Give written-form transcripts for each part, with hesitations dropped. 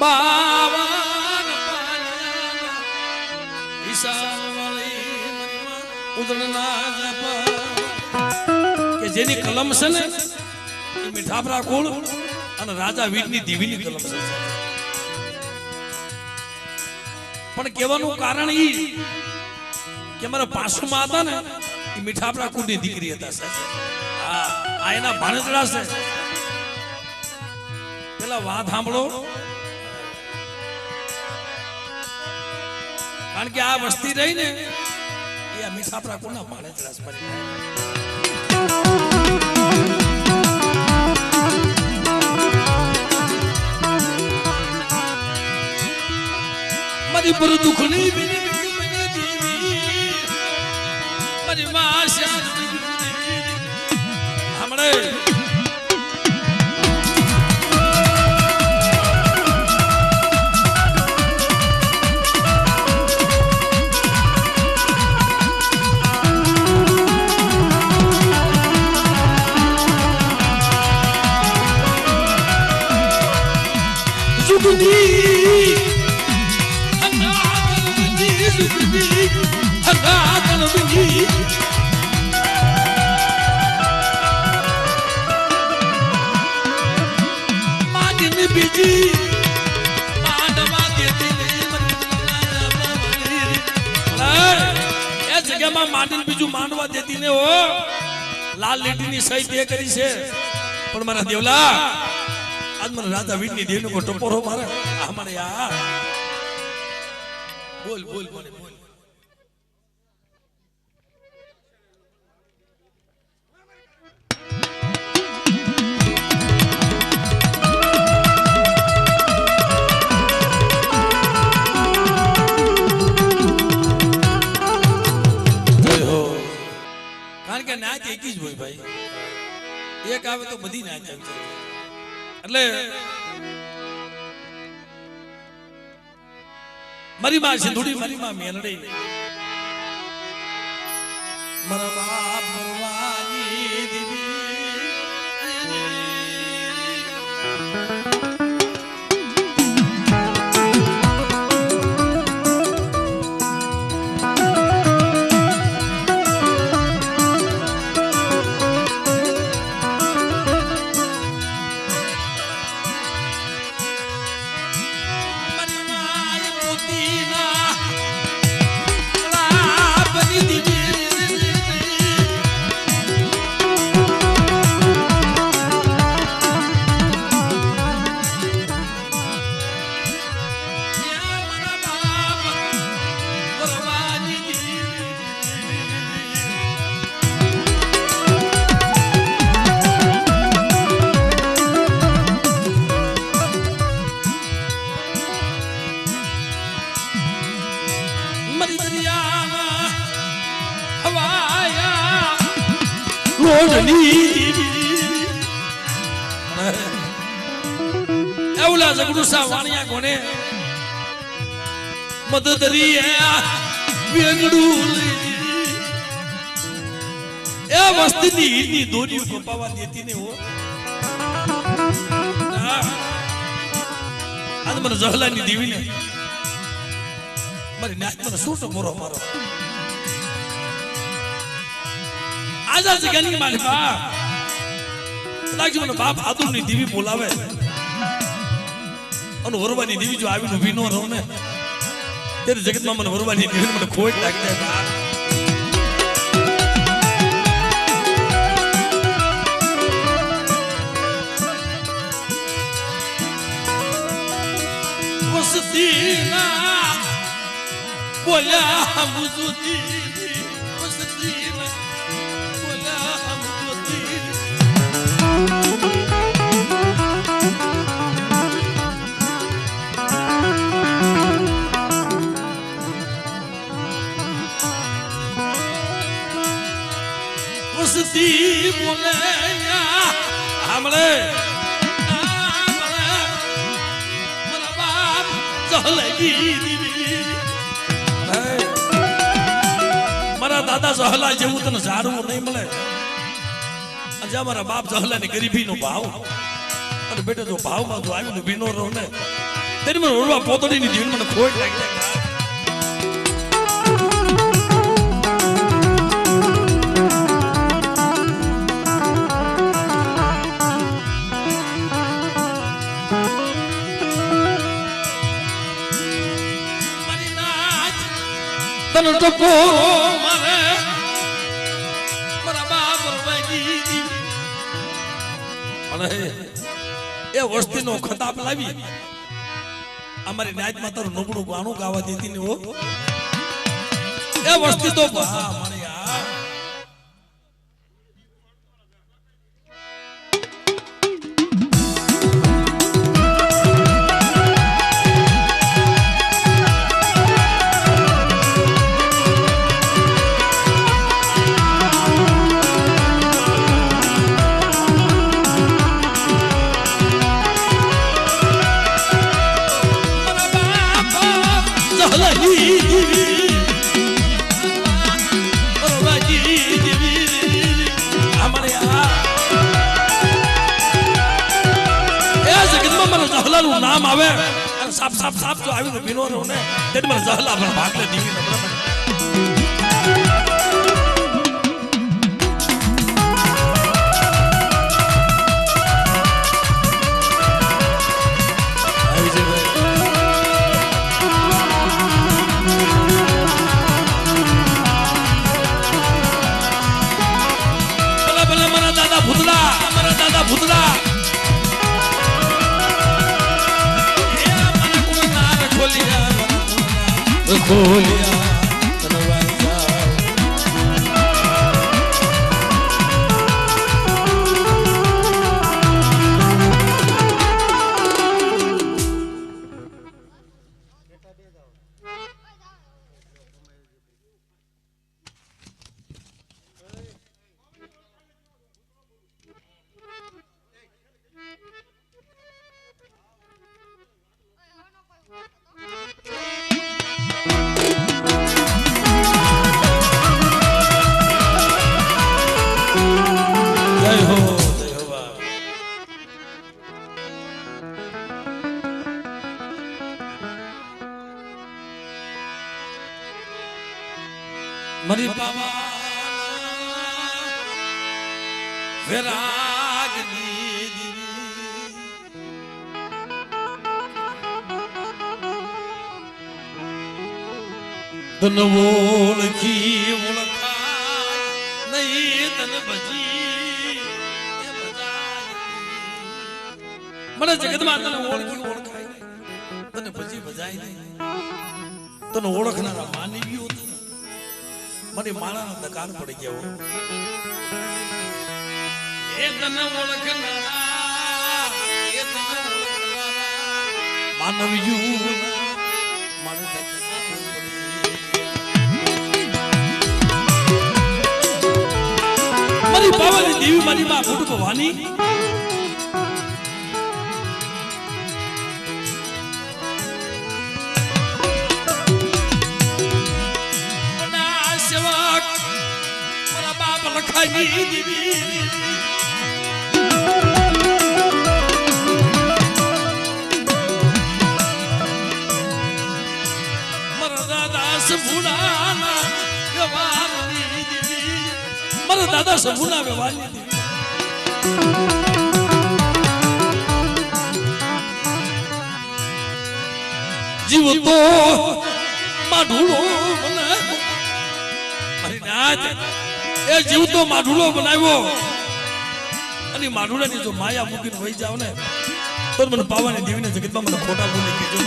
બાવન પાના ઈશાવાળી ઉદળના જપા કે જેની કલમ છે ને એ મીઠાપરા કુળ અને રાજા વીરની દીવીની કલમ છે પણ કહેવાનું કારણ ઈ કે મારા પાસુમાં હતા ને એ મીઠાપરા કુળની દીકરી હતા આ એના ભાણેજડા છે પેલા વાત સાંભળો કારણ કે આ વસ્તી રહી ને એ આ મીઠાપરા કુળના ભાણેજડા છે મારી પર દુખની મારી માશા હમણે માટીને બીજું માંડવા દેતી ને હો લાલ લીટીની સહી તે કરી છે પણ મારા દેવલા આજ મને રાજા વીરની દેવનો કો ટપોરો મારે આ મને યાર બોલ બોલ બોલ બોલ એક આવે તો બધી ના જાય એટલે મારી માં સિંધુડી મારી માં મેલડી મારા બાપ ભરવાની દીવી એવલા ઝઘડું સા વાણિયા કોને મદદરી વેગડું એ વસ્તીની હીરની દોરીઓ કપાવા દેતી ને હો આજ મને જહલાની દીવીને મારી નાચ મને શું ટમોરો મારો આજા જગ્યાની મારી બા કદાચ મને બાપ આતુરની દીવી બોલાવે અને વરવાની દીવી જો આવીને ઊભી ન રહું ને ત્યારે જગતમાં મને વરવાની દીવી મને ખોટ લાગી જાય વસતીના બોલ્યા હમજુદી વસતીના બોલ્યા હમજુદી વસતી બોલ્યા હમણે મારા દાદા જહલા જેવું તને ઝાડવું નહીં મળે જ્યાં મારા બાપ જહલા ની ગરીબી નો ભાવ અને બેટા જો ભાવમાં જો આવીને ભીનો રહો ને તેની મને ઓળવા પોતડીની જીવન મને ખોટ લાગી તન ટપો મારે મારા બાપ રવાજી અને એ વસ્તીનો ખતાબ લાવી અમારી નાયતમાં તારું નબળું ગાણું ગાવા દીધી ને ઓ એ વસ્તી તો હા મને યાર નામ આવે સાપ સાપ સાપ જો આવી ભીનો રહો ને તે મને જહલા પણ ભાગલે દીવી નમ્ર મને મારા દાદા ભૂતલા ખોલિયા તનવાઈ જાવ મરી પાવા વિરાગની તન ઓળખી ઓળખાય નહીં તન ભજી મને જગતમાં તને ઓળખી ઓળખાય તને ભજી ભજાય નહીં તને ઓળખનારા માનવીઓ મને માણાનો દકાન પડી ગયો એ તને ઓળખનારા માનવીયું મારે મારી પાવાની દેવી મારી માં ફૂટ ભવાની લખાઈ દીવી મારા દાદા સંભુના વ્યવહારની દીવી મારા દાદા સંભુના વ્યવહારની દીવી જીવ તો માઢુડો મને મારી નાથ એ જીવતો માઢુડો બનાવ્યો અને માઢુડાની જો માયા મૂકીને વહી જાવ ને તો મને પાવાની દેવીને જગતમાં મને ખોટા બોલી કહેજો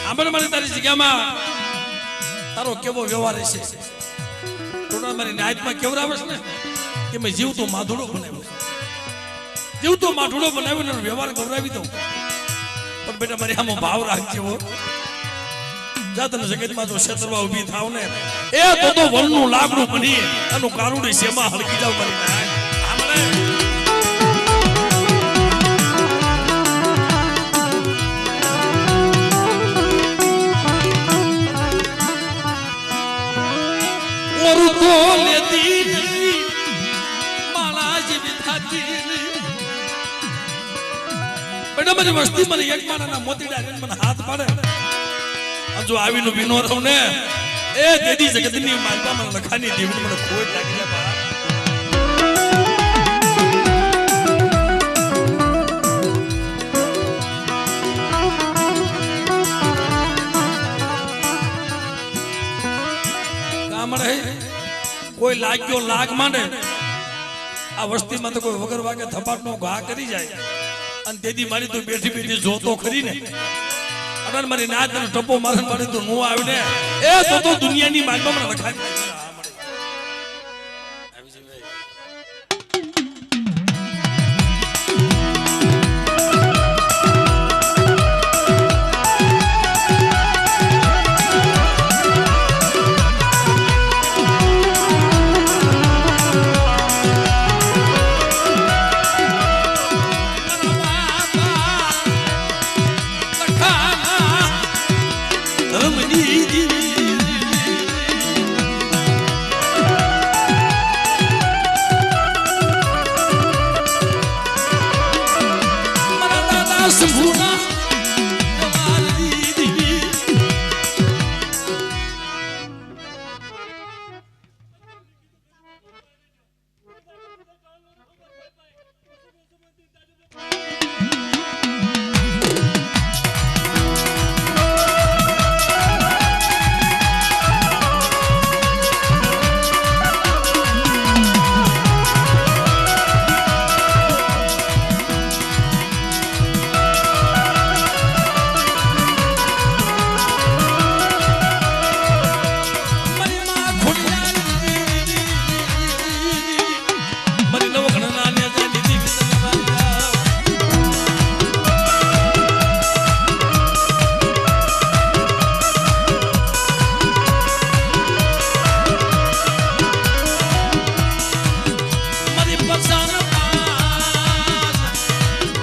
આંબળ મને તારી જગ્યામાં તારો કેવો વ્યવહાર હશે તો મારી નાયતમાં કેવરાવે છે ને કે મેં જીવતો માઢુડો બનાવ્યો જીવતો માઢુડો બનાવીને વ્યવહાર ગૌરાવી દઉં પણ બેટા મારી આમાં ભાવ રાખજો જા તને જગતમાં જો ક્ષેત્રમાં ઊભી થાવ ને એ તો વનનું લાકડું બની આનું કારુડી સેમાં હળકી જાવ મારી વસ્તી મને એક માણાના મોતીડા લઈને મને હાથ પાડે જો આવીનો વિનો રહું ને એ દેદી જગતની માલપા મને લખાની દીવની મને ખોટ લાગી જાય બા ગામડે કોઈ લાગ્યો લાગ માંડે આ વસ્તીમાં તો કોઈ વગર વાગે થપાટનો ઘા કરી જાય અને તેદી મારી તો બેઠી બેઠી જોતો ખરી ને અનર મારી નાચ ને ટપો મારન મારી તો નો આવે ને એ તો દુનિયાની માલમાં મને લખાય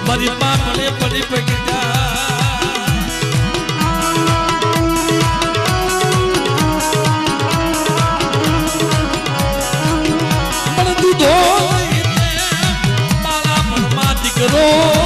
મારી પાપણે પડી પગીતા પણ તું ધો મારા મનમાં દીકરો